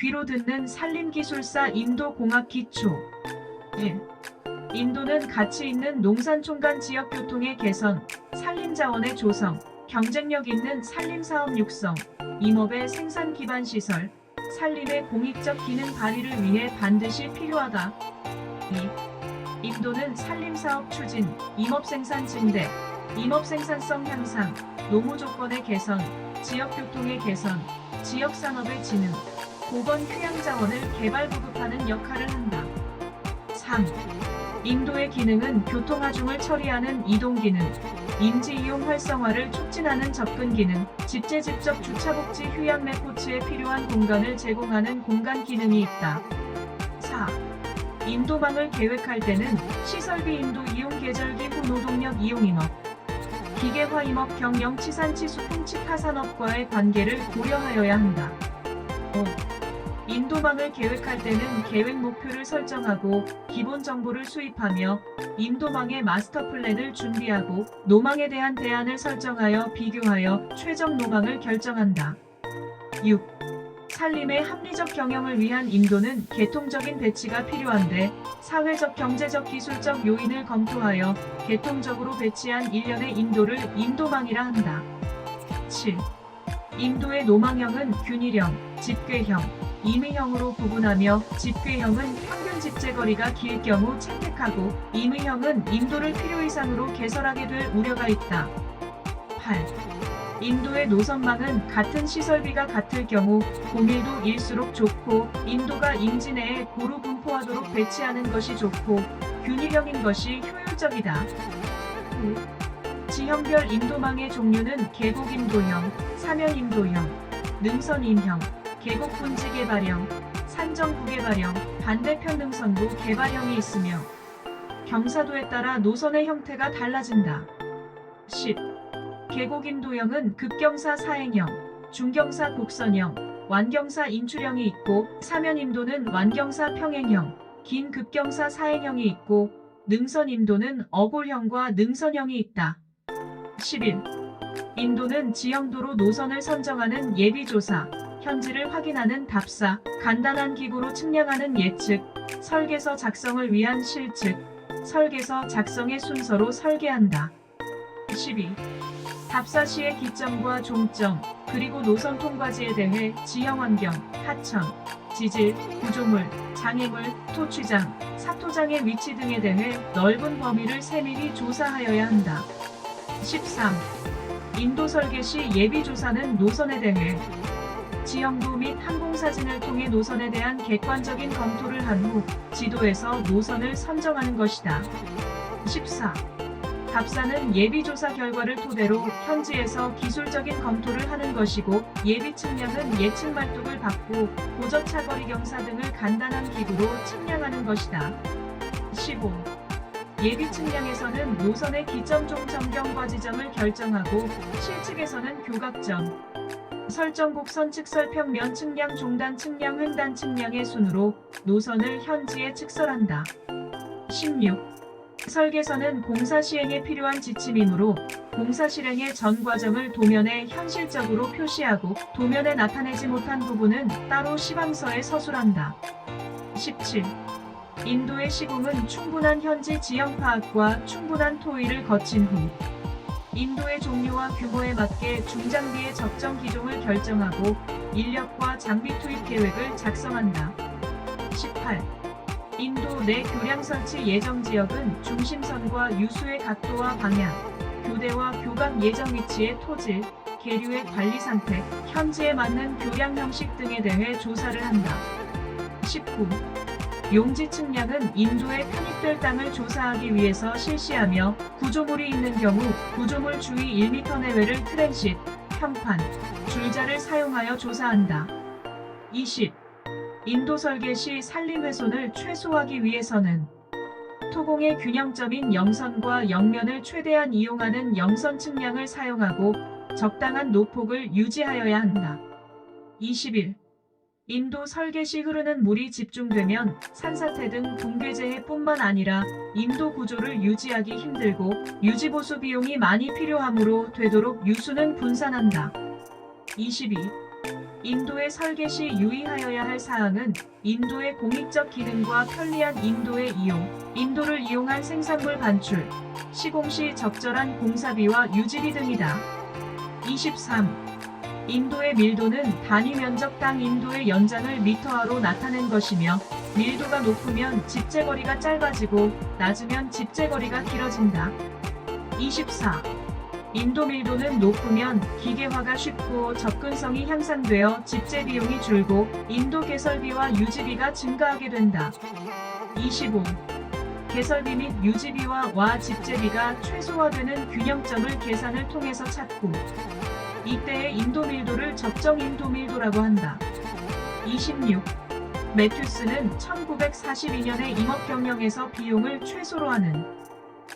귀로 듣는 산림기술사 인도공학기초. 1. 인도는 가치 있는 농산촌간 지역 교통의 개선, 산림자원의 조성, 경쟁력 있는 산림사업 육성, 임업의 생산 기반 시설, 산림의 공익적 기능 발휘를 위해 반드시 필요하다. 2. 인도는 산림사업 추진, 임업생산 증대, 임업생산성 향상, 노무 조건의 개선, 지역교통의 개선, 지역산업의 진흥, 보건 휴양자원을 개발 보급하는 역할을 한다. 3. 인도의 기능은 교통하중을 처리하는 이동기능, 임지이용 활성화를 촉진하는 접근기능, 집제집적 주차복지 휴양 레포츠에 필요한 공간을 제공하는 공간 기능이 있다. 4. 인도망을 계획할 때는 시설비 인도 이용 계절기 후 노동력 이용 임업, 기계화 임업 경영 치산치 수풍치 타산업과의 관계를 고려하여야 한다. 5. 인도망을 계획할 때는 계획 목표를 설정하고 기본 정보를 수입하며 인도망의 마스터 플랜을 준비하고 노망에 대한 대안을 설정하여 비교하여 최적 노망을 결정한다. 6. 산림의 합리적 경영을 위한 인도는 계통적인 배치가 필요한데 사회적, 경제적, 기술적 요인을 검토하여 계통적으로 배치한 일련의 인도를 인도망이라 한다. 7. 인도의 노망형은 균일형, 집괴형, 임의형으로 구분하며 집괴형은 평균 집재거리가 길 경우 채택하고 임의형은 인도를 필요 이상으로 개설하게 될 우려가 있다. 8. 인도의 노선망은 같은 시설비가 같을 경우 고밀도일수록 좋고 인도가 임지 내에 고루 분포하도록 배치하는 것이 좋고 균일형인 것이 효율적이다. 9. 지형별 인도망의 종류는 계곡인도형, 사면인도형, 능선인형, 계곡분지개발형, 산정부개발형, 반대편 능선부 개발형이 있으며 경사도에 따라 노선의 형태가 달라진다. 10. 계곡인도형은 급경사 사행형, 중경사 곡선형, 완경사 인출형이 있고 사면인도는 완경사 평행형, 긴 급경사 사행형이 있고 능선인도는 어골형과 능선형이 있다. 11. 인도는 지형도로 노선을 선정하는 예비조사, 현지를 확인하는 답사, 간단한 기구로 측량하는 예측, 설계서 작성을 위한 실측, 설계서 작성의 순서로 설계한다. 12. 답사 시의 기점과 종점, 그리고 노선 통과지에 대해 지형환경, 하천, 지질, 구조물, 장애물, 토취장, 사토장의 위치 등에 대해 넓은 범위를 세밀히 조사하여야 한다. 13. 인도 설계 시 예비조사는 노선에 대해 지형도 및 항공사진을 통해 노선에 대한 객관적인 검토를 한 후 지도에서 노선을 선정하는 것이다. 14. 답사는 예비조사 결과를 토대로 현지에서 기술적인 검토를 하는 것이고 예비 측량은 예측 말뚝을 받고 고저 차거리 경사 등을 간단한 기구로 측량하는 것이다. 15. 예비 측량에서는 노선의 기점 종점경과 지점을 결정하고 실측에서는 교각점, 설정곡 선측 설평면 측량 종단 측량 횡단 측량의 순으로 노선을 현지에 측설한다. 16. 설계서는 공사 시행에 필요한 지침이므로 공사 실행의 전 과정을 도면에 현실적으로 표시하고 도면에 나타내지 못한 부분은 따로 시방서에 서술한다. 17. 인도의 시공은 충분한 현지 지형 파악과 충분한 토의를 거친 후 인도의 종류와 규모에 맞게 중장비의 적정 기종을 결정하고 인력과 장비 투입 계획을 작성한다. 18. 인도 내 교량 설치 예정 지역은 중심선과 유수의 각도와 방향, 교대와 교각 예정 위치의 토질, 계류의 관리 상태, 현지에 맞는 교량 형식 등에 대해 조사를 한다. 19. 용지 측량은 인도에 편입될 땅을 조사하기 위해서 실시하며 구조물이 있는 경우 구조물 주위 1m 내외를 트랜sit, 평판, 줄자를 사용하여 조사한다. 20. 인도 설계 시 산림 훼손을 최소화하기 위해서는 토공의 균형점인 영선과 영면을 최대한 이용하는 영선 측량을 사용하고 적당한 노폭을 유지하여야 한다. 21. 인도 설계 시 흐르는 물이 집중되면 산사태 등 붕괴재해뿐만 아니라 인도 구조를 유지하기 힘들고 유지보수 비용이 많이 필요하므로 되도록 유수는 분산한다. 22. 인도의 설계 시 유의하여야 할 사항은 인도의 공익적 기능과 편리한 인도의 이용, 인도를 이용한 생산물 반출, 시공 시 적절한 공사비와 유지비 등이다. 23. 인도의 밀도는 단위 면적 땅 인도의 연장을 미터화로 나타낸 것이며 밀도가 높으면 집재거리가 짧아지고 낮으면 집재거리가 길어진다. 24. 인도 밀도는 높으면 기계화가 쉽고 접근성이 향상되어 집재 비용이 줄고 인도 개설비와 유지비가 증가하게 된다. 25. 개설비 및 유지비와 집재비가 최소화되는 균형점을 계산을 통해서 찾고 이때의 인도 밀도를 적정 인도 밀도라고 한다. 26. 매튜스는 1942년에 임업경영에서 비용을 최소로 하는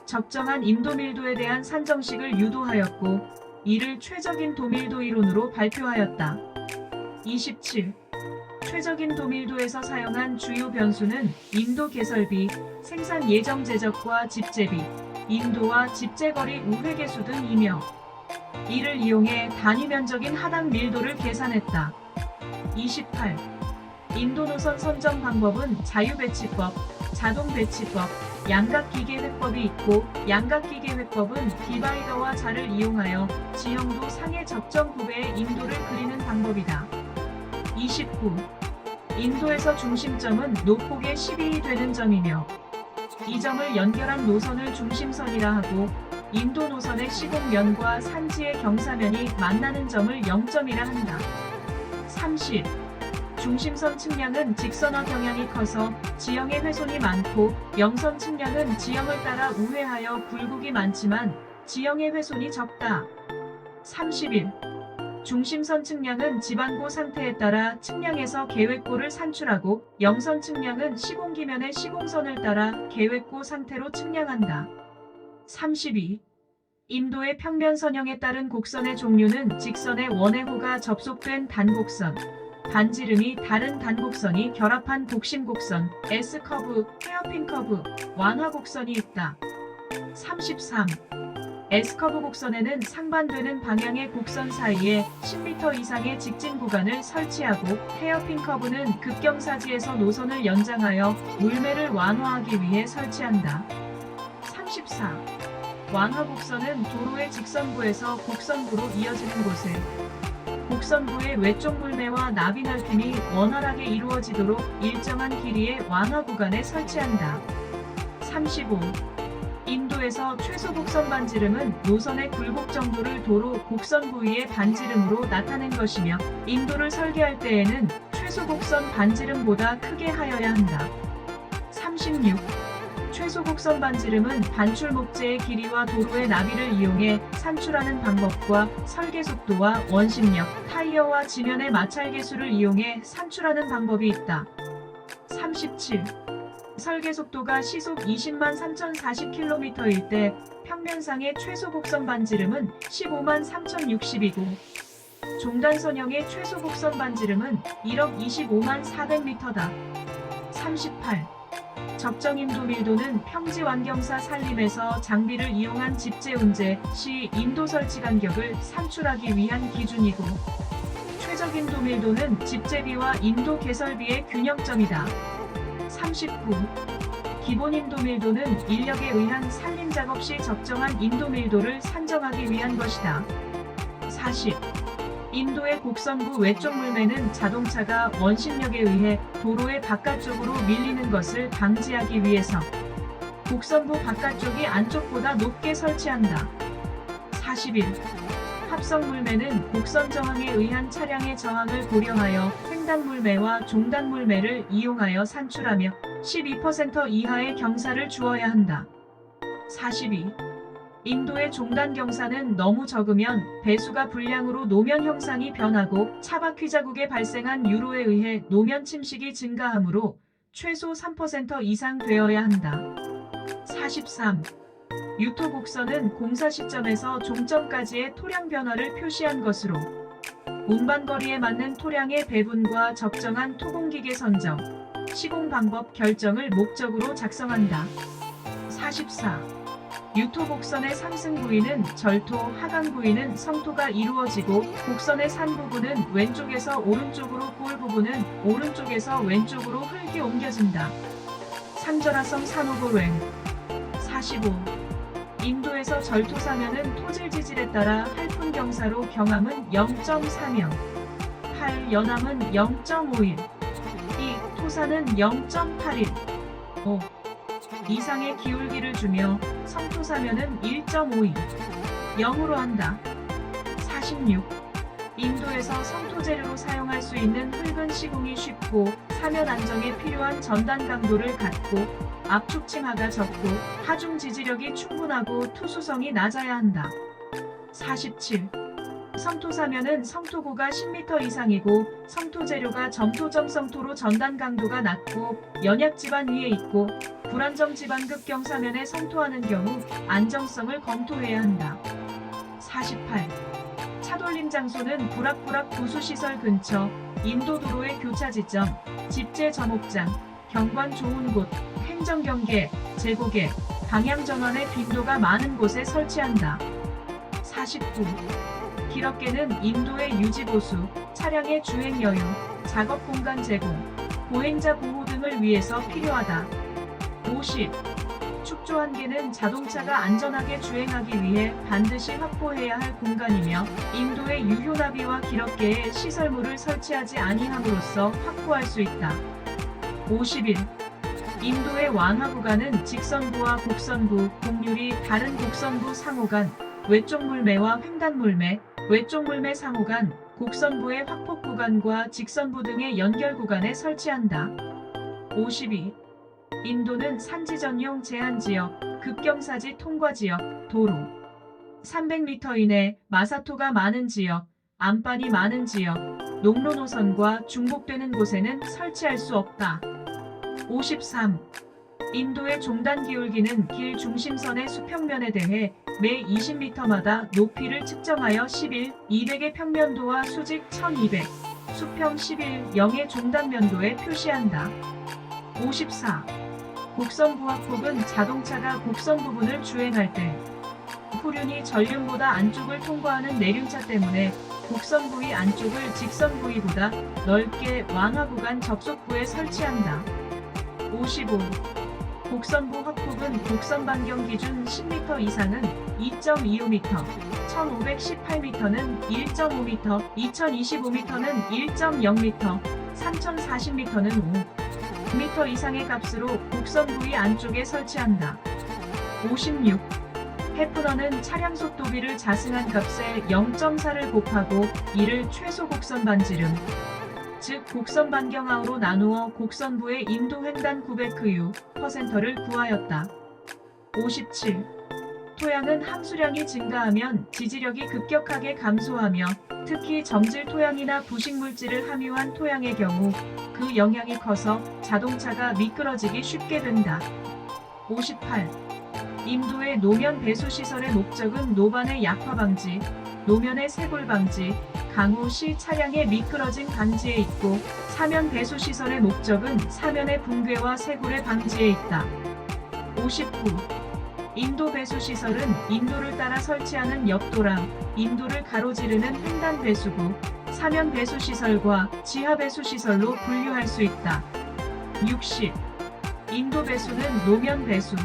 적정한 인도 밀도에 대한 산정식을 유도하였고 이를 최적인 도밀도 이론으로 발표하였다. 27. 최적인 도밀도에서 사용한 주요 변수는 인도 개설비, 생산 예정 제적과 집재비, 인도와 집재거리 우회계수 등이며 이를 이용해 단위 면적인 하당 밀도를 계산했다. 28. 인도 노선 선정 방법은 자유배치법, 자동배치법, 양각기계회법이 있고 양각기계회법은 디바이더와 자를 이용하여 지형도 상해 적정 부배의 인도를 그리는 방법이다. 29. 인도에서 중심점은 노폭의 12이 되는 점이며 이 점을 연결한 노선을 중심선이라 하고 인도 노선의 시공면과 산지의 경사면이 만나는 점을 0점이라 한다. 30. 중심선 측량은 직선화 경향이 커서 지형의 훼손이 많고 영선 측량은 지형을 따라 우회하여 굴곡이 많지만 지형의 훼손이 적다. 31. 중심선 측량은 지반고 상태에 따라 측량해서 계획고를 산출하고 영선 측량은 시공기면의 시공선을 따라 계획고 상태로 측량한다. 32. 인도의 평면 선형에 따른 곡선의 종류는 직선의 원회호가 접속된 단곡선, 반지름이 다른 단곡선이 결합한 곡심곡선, S커브, 헤어핀 커브, 완화곡선이 있다. 33. S커브 곡선에는 상반되는 방향의 곡선 사이에 10m 이상의 직진 구간을 설치하고 헤어핀 커브는 급경사지에서 노선을 연장하여 물매를 완화하기 위해 설치한다. 34. 완화곡선은 도로의 직선부에서 곡선부로 이어지는 곳에 곡선부의 외쪽 물매와 나비 넓힘이 원활하게 이루어지도록 일정한 길이의 완화 구간에 설치한다. 35. 인도에서 최소 곡선 반지름은 노선의 굴곡 정도를 도로 곡선 부위의 반지름으로 나타낸 것이며 인도를 설계할 때에는 최소 곡선 반지름보다 크게 하여야 한다. 36. 최소 곡선 반지름은 반출 목재의 길이와 도로의 나비를 이용해 산출하는 방법과 설계 속도와 원심력, 타이어와 지면의 마찰 계수를 이용해 산출하는 방법이 있다. 37. 설계 속도가 시속 20만 3040km일 때 평면상의 최소 곡선 반지름은 15만 3060이고 종단선형의 최소 곡선 반지름은 1억 25만 400m다. 38. 적정 인도 밀도는 평지 완경사 산림에서 장비를 이용한 집재 운제 시 인도 설치 간격을 산출하기 위한 기준이고 최적 인도 밀도는 집재비와 인도 개설비의 균형점이다. 39. 기본 인도 밀도는 인력에 의한 산림 작업 시 적정한 인도 밀도를 산정하기 위한 것이다. 40. 인도의 곡선부 외쪽 물매는 자동차가 원심력에 의해 도로의 바깥쪽으로 밀리는 것을 방지하기 위해서 곡선부 바깥쪽이 안쪽보다 높게 설치한다. 41. 합성 물매는 곡선 저항에 의한 차량의 저항을 고려하여 횡단 물매와 종단 물매를 이용하여 산출하며 12% 이하의 경사를 주어야 한다. 42. 인도의 종단 경사는 너무 적으면 배수가 불량으로 노면 형상이 변하고 차바퀴 자국에 발생한 유로에 의해 노면 침식이 증가하므로 최소 3% 이상 되어야 한다. 43. 유토 곡선은 공사 시점에서 종점까지의 토량 변화를 표시한 것으로 운반거리에 맞는 토량의 배분과 적정한 토공기계 선정, 시공 방법 결정을 목적으로 작성한다. 44. 유토 곡선의 상승 부위는 절토, 하강 부위는 성토가 이루어지고 곡선의 산 부분은 왼쪽에서 오른쪽으로 골 부분은 오른쪽에서 왼쪽으로 흙이 옮겨진다. 상절하성 산호고랭 45. 인도에서 절토 사면은 토질 지질에 따라 할풍 경사로 경함은 0.4명, 8 연함은 0.51, 2 토사는 0.81, 5 이상의 기울기를 주며 성토 사면은 1.52, 0으로 한다. 46. 인도에서 성토 재료로 사용할 수 있는 흙은 시공이 쉽고 사면 안정에 필요한 전단 강도를 갖고 압축 침하가 적고 하중 지지력이 충분하고 투수성이 낮아야 한다. 47. 성토 사면은 성토고가 10m 이상이고 성토 재료가 점토점 성토로 전단 강도가 낮고 연약 지반 위에 있고 불안정 지반급 경사면에 성토하는 경우 안정성을 검토해야 한다. 48. 차돌림 장소는 부락부락 부수시설 근처, 인도도로의 교차 지점, 집재 점옥장, 경관 좋은 곳, 행정경계, 제고개, 방향전환의 빈도가 많은 곳에 설치한다. 49. 기럽계는 인도의 유지보수, 차량의 주행 여유, 작업 공간 제공, 보행자 보호 등을 위해서 필요하다. 50. 축조 한계는 자동차가 안전하게 주행하기 위해 반드시 확보해야 할 공간이며 인도의 유효나비와 기럽계에 시설물을 설치하지 아니함으로써 확보할 수 있다. 51. 인도의 완화 구간은 직선부와 곡선부, 곡률이 다른 곡선부 상호간, 외쪽 물매와 횡단 물매, 외쪽 물매 상호간, 곡선부의 확폭 구간과 직선부 등의 연결 구간에 설치한다. 52. 인도는 산지 전용 제한지역, 급경사지 통과지역, 도로 300m 이내 마사토가 많은 지역, 암반이 많은 지역, 농로 노선과 중복되는 곳에는 설치할 수 없다. 53. 인도의 종단 기울기는 길 중심선의 수평면에 대해 매 20m마다 높이를 측정하여 11, 200의 평면도와 수직 1200, 수평 11, 0의 종단면도에 표시한다. 54. 곡선 부합폭은 자동차가 곡선 부분을 주행할 때 후륜이 전륜보다 안쪽을 통과하는 내륜차 때문에 곡선 부위 안쪽을 직선 부위보다 넓게 완화 구간 접속부에 설치한다. 55. 곡선부 확폭은 곡선 반경 기준 10m 이상은 2.25m, 1518m는 1.5m, 2025m는 1.0m, 3040m는 5m 이상의 값으로 곡선 부위 안쪽에 설치한다. 56. 해프너는 차량 속도비를 자승한 값에 0.4를 곱하고 이를 최소 곡선 반지름, 즉 곡선 반경하우로 나누어 곡선부의 인도 횡단 900%를 구하였다. 57. 토양은 함수량이 증가하면 지지력이 급격하게 감소하며 특히 점질 토양이나 부식물질을 함유한 토양의 경우 그 영향이 커서 자동차가 미끄러지기 쉽게 된다. 58. 인도의 노면 배수 시설의 목적은 노반의 약화 방지, 노면의 쇄골 방지, 강우 시 차량의 미끄러짐 방지에 있고 사면 배수 시설의 목적은 사면의 붕괴와 쇄골의 방지에 있다. 59. 인도 배수 시설은 인도를 따라 설치하는 옆도랑, 인도를 가로지르는 횡단 배수구, 사면 배수 시설과 지하 배수 시설로 분류할 수 있다. 60. 인도 배수는 노면 배수,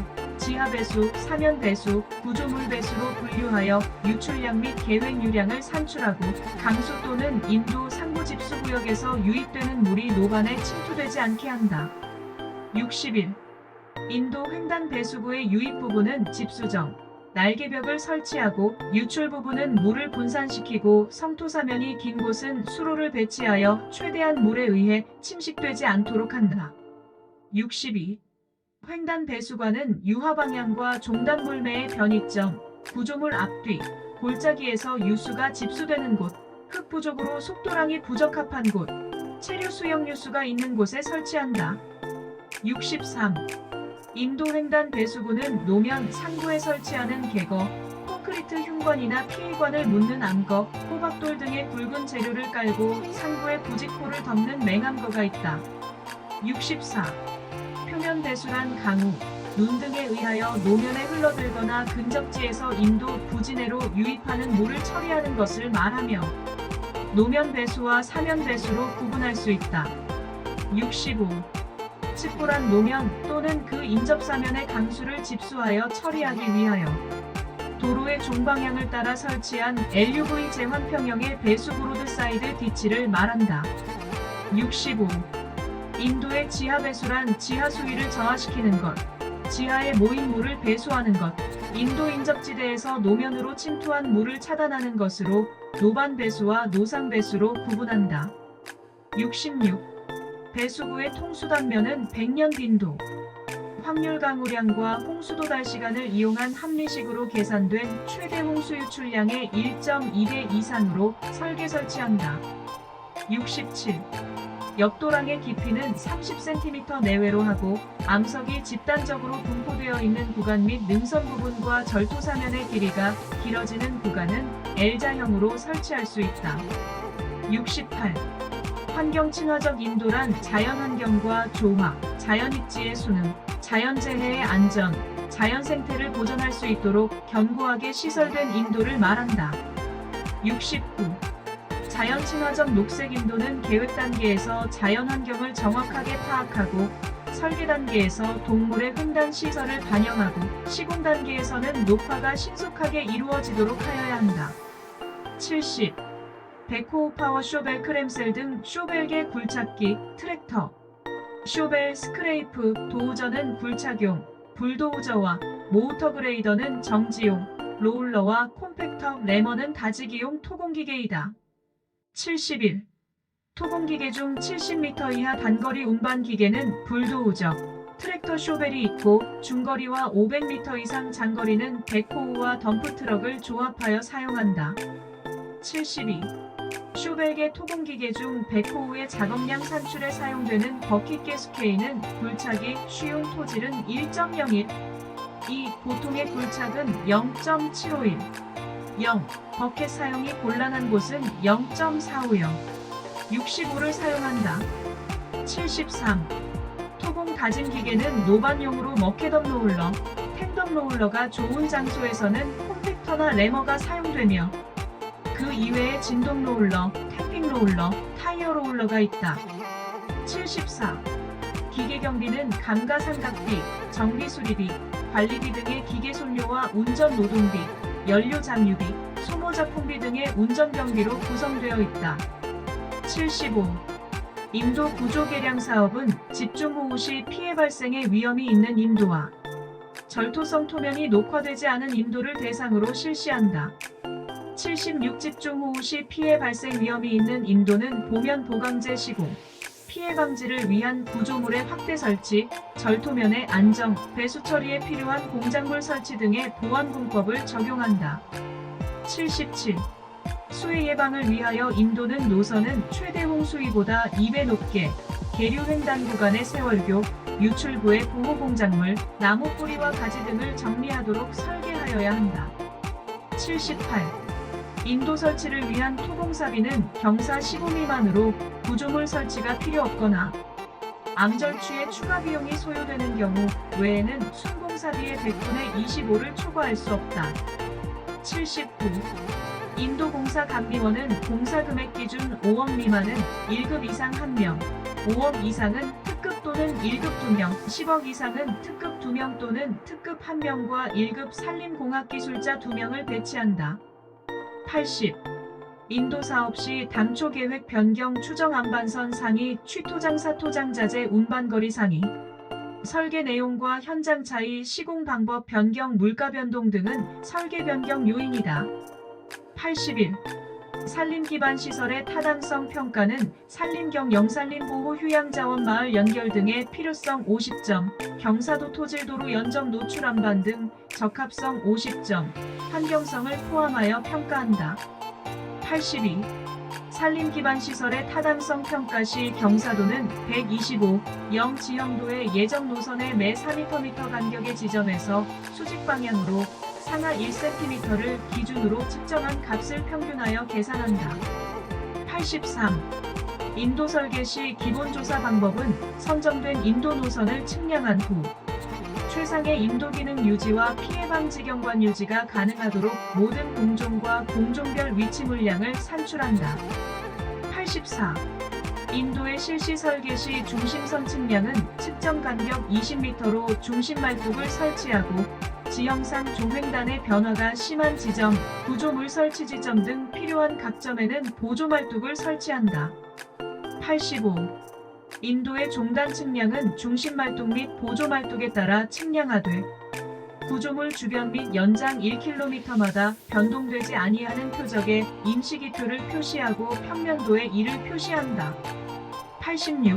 지하 배수, 사면 배수, 구조물 배수로 분류하여 유출량 및 계획 유량을 산출하고 강수 또는 인도 상부 집수 구역에서 유입되는 물이 노반에 침투되지 않게 한다. 61. 인도 횡단 배수구의 유입 부분은 집수정, 날개벽을 설치하고 유출 부분은 물을 분산시키고 성토 사면이 긴 곳은 수로를 배치하여 최대한 물에 의해 침식되지 않도록 한다. 62. 횡단 배수관은 유하 방향과 종단 물매의 변이점, 구조물 앞뒤, 골짜기에서 유수가 집수되는 곳, 흙 부족으로 속도량이 부적합한 곳, 체류 수역 유수가 있는 곳에 설치한다. 63. 인도 횡단 배수구는 노면 상부에 설치하는 궤거, 콘크리트 흉관이나 피의관을 묻는 암거, 호박돌 등의 굵은 재료를 깔고 상부에 부직포를 덮는 맹암거가 있다. 64. 표면 배수란 강우, 눈 등에 의하여 노면에 흘러들거나 근접지에서 인도 부지내로 유입하는 물을 처리하는 것을 말하며 노면 배수와 사면 배수로 구분할 수 있다. 65. 측보란 노면 또는 그 인접사면의 강수를 집수하여 처리하기 위하여 도로의 종방향을 따라 설치한 LUV 제환평형의 배수 브로드사이드 디치를 말한다. 65. 인도의 지하배수란 지하 수위를 저하시키는 것, 지하에 모인 물을 배수하는 것, 인도 인접지대에서 노면으로 침투한 물을 차단하는 것으로 노반배수와 노상배수로 구분한다. 66. 배수구의 통수단면은 100년 빈도, 확률 강우량과 홍수도 달 시간을 이용한 합리식으로 계산된 최대 홍수 유출량의 1.2배 이상으로 설계 설치한다. 67. 옆도랑의 깊이는 30cm 내외로 하고 암석이 집단적으로 분포되어 있는 구간 및 능선 부분과 절토사면의 길이가 길어지는 구간은 L자형으로 설치할 수 있다. 68. 환경 친화적 인도란 자연환경과 조화, 자연입지의 순응, 자연재해의 안전, 자연생태를 보존할 수 있도록 견고하게 시설된 인도를 말한다. 69. 자연친화적 녹색 인도는 계획 단계에서 자연환경을 정확하게 파악하고 설계 단계에서 동물의 횡단 시설을 반영하고 시공 단계에서는 녹화가 신속하게 이루어지도록 하여야 한다. 70. 백호우 파워 쇼벨 크램셀 등 쇼벨계 굴착기, 트랙터, 쇼벨, 스크레이프, 도우저는 굴착용, 불도우저와 모우터 그레이더는 정지용, 로울러와 콤팩터, 레머는 다지기용 토공기계이다. 71. 토공기계 중 70m 이하 단거리 운반 기계는 불도우저, 트랙터 쇼벨이 있고 중거리와 500m 이상 장거리는 백호우와 덤프트럭을 조합하여 사용한다. 72. 쇼벨계 토공기계 중 백호우의 작업량 산출에 사용되는 버킷 개수케이는 굴착이 쉬운 토질은 1.01, 2. 보통의 굴착은 0.751, 0. 버켓 사용이 곤란한 곳은 0.450, 65를 사용한다. 73. 토공 다짐 기계는 노반용으로 머켓업 로울러, 텐덤 로울러가 좋은 장소에서는 콤팩터나 레머가 사용되며 그 이외에 진동 로울러, 탭핑 로울러, 타이어 로울러가 있다. 74. 기계 경비는 감가상각비, 정비 수리비, 관리비 등의 기계 손료와 운전 노동비, 연료 잔유비, 소모작품비 등의 운전 경비로 구성되어 있다. 75. 인도 구조 개량 사업은 집중호우 시 피해 발생의 위험이 있는 인도와 절토성 토면이 녹화되지 않은 인도를 대상으로 실시한다. 76. 집중호우 시 피해 발생 위험이 있는 인도는 보면 보강제 시공, 피해 방지를 위한 구조물의 확대 설치, 절토면의 안정, 배수 처리에 필요한 공작물 설치 등의 보안공법을 적용한다. 77. 수해 예방을 위하여 인도는 노선은 최대 홍수위보다 2배 높게 계류 횡단 구간의 세월교, 유출구의 보호 공작물, 나무 뿌리와 가지 등을 정리하도록 설계하여야 한다. 78. 인도 설치를 위한 토공사비는 경사 15 미만으로 구조물 설치가 필요 없거나 암절취에 추가 비용이 소요되는 경우 외에는 순공사비의 100분의 25를 초과할 수 없다. 79. 인도공사 감리원은 공사금액 기준 5억 미만은 1급 이상 1명, 5억 이상은 특급 또는 1급 2명, 10억 이상은 특급 2명 또는 특급 1명과 1급 산림공학기술자 2명을 배치한다. 80. 인도 사업 시 당초 계획 변경 추정 안반선 상의, 취토장 사토장 자재 운반거리 상의, 설계 내용과 현장 차이, 시공 방법 변경, 물가 변동 등은 설계 변경 요인이다. 81. 산림 기반 시설의 타당성 평가는 산림경 영산림 보호 휴양자원 마을 연결 등의 필요성 50점, 경사도 토질도로 연접 노출 안반 등 적합성 50점, 환경성을 포함하여 평가한다. 82. 산림 기반 시설의 타당성 평가 시 경사도는 125, 0 지형도의 예정 노선의 매 4m 간격의 지점에서 수직 방향으로 상하 1cm를 기준으로 측정한 값을 평균하여 계산한다. 83. 인도 설계 시 기본 조사 방법은 선정된 인도 노선을 측량한 후 최상의 인도 기능 유지와 피해 방지 경관 유지가 가능하도록 모든 공종과 공종별 위치 물량을 산출한다. 84. 인도의 실시 설계 시 중심선 측량은 측정 간격 20m로 중심 말뚝을 설치하고 지형상 종횡단의 변화가 심한 지점, 구조물 설치 지점 등 필요한 각점에는 보조 말뚝을 설치한다. 85. 인도의 종단 측량은 중심 말뚝 및 보조 말뚝에 따라 측량하되 구조물 주변 및 연장 1km마다 변동되지 아니하는 표적에 임시기표를 표시하고 평면도에 이를 표시한다. 86.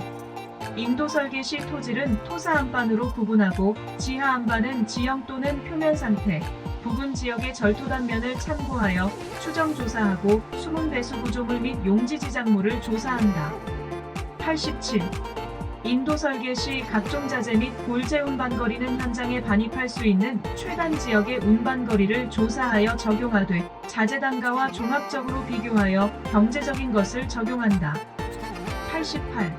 인도 설계 시 토질은 토사 안반으로 구분하고 지하 안반은 지형 또는 표면 상태, 부근 지역의 절토 단면을 참고하여 추정 조사하고 숨은 배수 구조물 및 용지 지작물을 조사한다. 87. 인도 설계 시 각종 자재 및 골재 운반 거리는 현장에 반입할 수 있는 최단 지역의 운반 거리를 조사하여 적용하되 자재 단가와 종합적으로 비교하여 경제적인 것을 적용한다. 88.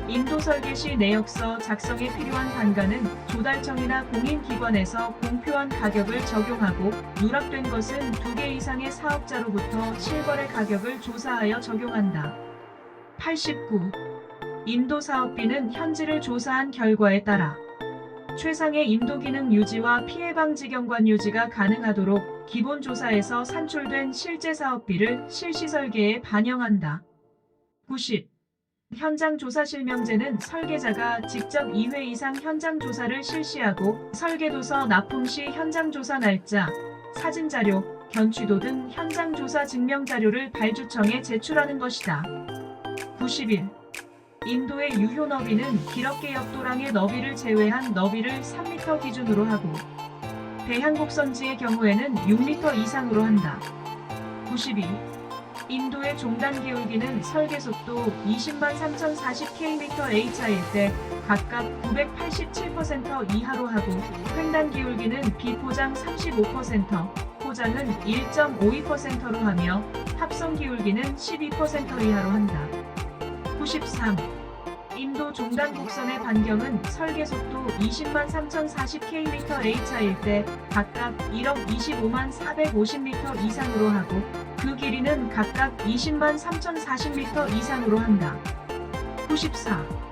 인도 설계 시 내역서 작성에 필요한 단가는 조달청이나 공인기관에서 공표한 가격을 적용하고 누락된 것은 2개 이상의 사업자로부터 실거래 가격을 조사하여 적용한다. 89. 인도 사업비는 현지를 조사한 결과에 따라 최상의 인도 기능 유지와 피해 방지 경관 유지가 가능하도록 기본 조사에서 산출된 실제 사업비를 실시 설계에 반영한다. 90. 현장 조사 실명제는 설계자가 직접 2회 이상 현장 조사를 실시하고 설계도서 납품 시 현장 조사 날짜, 사진 자료, 견취도 등 현장 조사 증명 자료를 발주청에 제출하는 것이다. 91. 인도의 유효 너비는 기럽개 옆도랑의 너비를 제외한 너비를 3m 기준으로 하고 대한곡선지의 경우에는 6m 이상으로 한다. 92. 인도의 종단 기울기는 설계 속도 203,040km/h일 때 각각 987% 이하로 하고 횡단 기울기는 비포장 35%, 포장은 1.52%로 하며 합성 기울기는 12% 이하로 한다. 93. 인도 종단 곡선의 반경은 설계 속도 203,040km/h일 때 각각 1,025,450m 이상으로 하고 그 길이는 각각 203,040m 이상으로 한다. 94.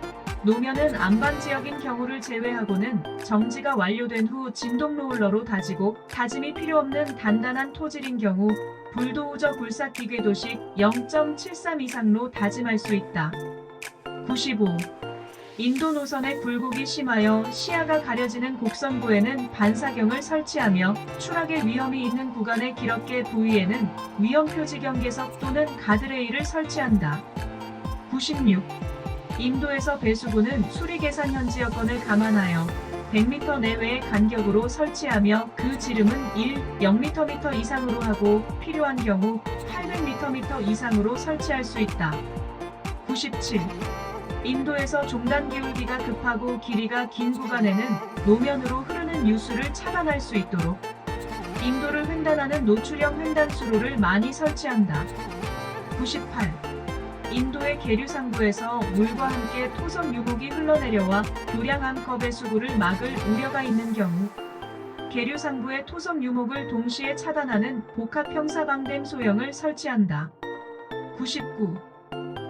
노면은 안반 지역인 경우를 제외하고는 정지가 완료된 후 진동 롤러로 다지고 다짐이 필요 없는 단단한 토질인 경우 불도우저 굴삭 기궤도식 0.73 이상로 다짐할 수 있다. 95. 인도 노선의 굴곡이 심하여 시야가 가려지는 곡선부에는 반사경을 설치하며 추락의 위험이 있는 구간의 기럽개 부위에는 위험표지 경계석 또는 가드레일을 설치한다. 96. 인도에서 배수구는 수리 계산 현지 여건을 감안하여 100m 내외의 간격으로 설치하며 그 지름은 0m 이상으로 하고 필요한 경우 800m 이상으로 설치할 수 있다. 97. 인도에서 종단 기울기가 급하고 길이가 긴 구간에는 노면으로 흐르는 유수를 차단할 수 있도록 인도를 횡단하는 노출형 횡단 수로를 많이 설치한다. 98. 인도의 계류상부에서 물과 함께 토성 유목이 흘러내려와 교량 암커 배수구를 막을 우려가 있는 경우 계류상부의 토성 유목을 동시에 차단하는 복합 형사방댐 소형을 설치한다. 99.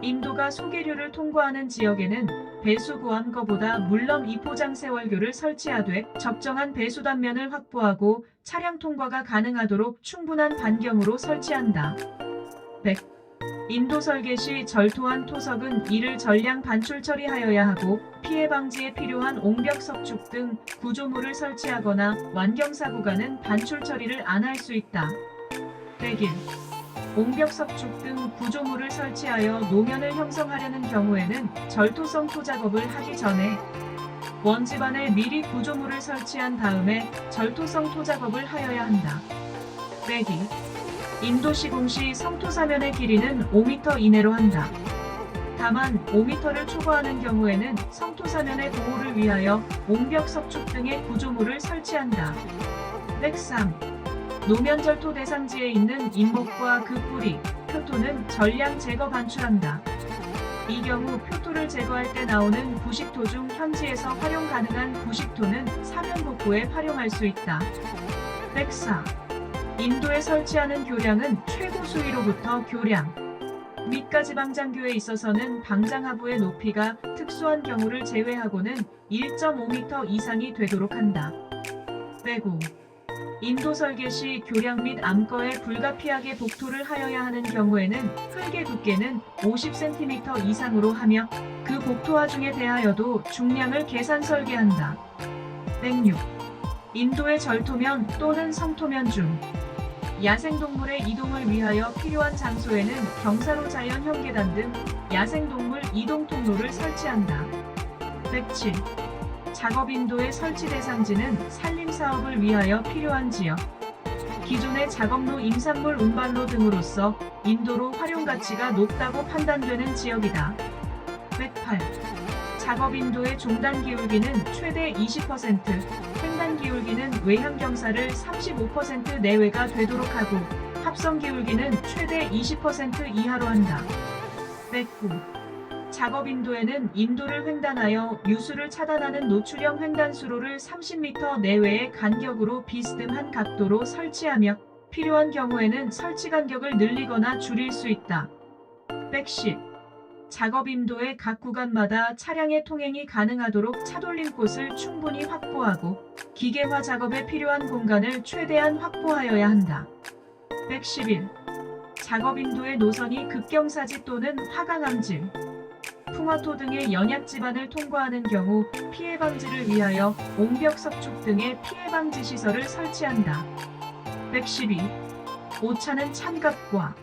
인도가 소계류를 통과하는 지역에는 배수구 암거보다 물넘 2포장 세월교를 설치하되 적정한 배수 단면을 확보하고 차량 통과가 가능하도록 충분한 반경으로 설치한다. 100. 인도 설계 시 절토한 토석은 이를 전량 반출 처리하여야 하고 피해 방지에 필요한 옹벽 석축 등 구조물을 설치하거나 완경사 구간은 반출 처리를 안 할 수 있다. 101. 옹벽 석축 등 구조물을 설치하여 노면을 형성하려는 경우에는 절토성 토작업을 하기 전에 원집안에 미리 구조물을 설치한 다음에 절토성 토작업을 하여야 한다. 102. 인도 시공 시 성토사면의 길이는 5m 이내로 한다. 다만 5m를 초과하는 경우에는 성토사면의 보호를 위하여 옹벽 석축 등의 구조물을 설치한다. 103. 노면 절토 대상지에 있는 잇목과 그 뿌리, 표토는 전량 제거 반출한다. 이 경우 표토를 제거할 때 나오는 부식토 중 현지에서 활용 가능한 부식토는 사면 복구에 활용할 수 있다. 104. 인도에 설치하는 교량은 최고 수위로부터 교량 밑까지 방장교에 있어서는 방장하부의 높이가 특수한 경우를 제외하고는 1.5m 이상이 되도록 한다. 105. 인도 설계 시 교량 및 암거에 불가피하게 복토를 하여야 하는 경우에는 흙의 두께는 50cm 이상으로 하며 그 복토화 중에 대하여도 중량을 계산 설계한다. 106. 인도의 절토면 또는 성토면 중 야생동물의 이동을 위하여 필요한 장소에는 경사로 자연 현계단 등 야생동물 이동 통로를 설치한다. 107. 작업인도의 설치 대상지는 산림사업을 위하여 필요한 지역, 기존의 작업로 임산물 운반로 등으로서 인도로 활용가치가 높다고 판단되는 지역이다. 108. 작업인도의 종단 기울기는 최대 20%, 횡단 기울기는 외향 경사를 35% 내외가 되도록 하고 합성 기울기는 최대 20% 이하로 한다. 109. 작업인도에는 인도를 횡단하여 유수를 차단하는 노출형 횡단수로를 30m 내외의 간격으로 비스듬한 각도로 설치하며 필요한 경우에는 설치 간격을 늘리거나 줄일 수 있다. 110. 작업인도의 각 구간마다 차량의 통행이 가능하도록 차돌림꽃을 충분히 확보하고 기계화 작업에 필요한 공간을 최대한 확보하여야 한다. 111. 작업인도의 노선이 급경사지 또는 화강암질, 풍화토 등의 연약 지반을 통과하는 경우 피해 방지를 위하여 옹벽 석축 등의 피해 방지 시설을 설치한다. 112. 오차는 참갑과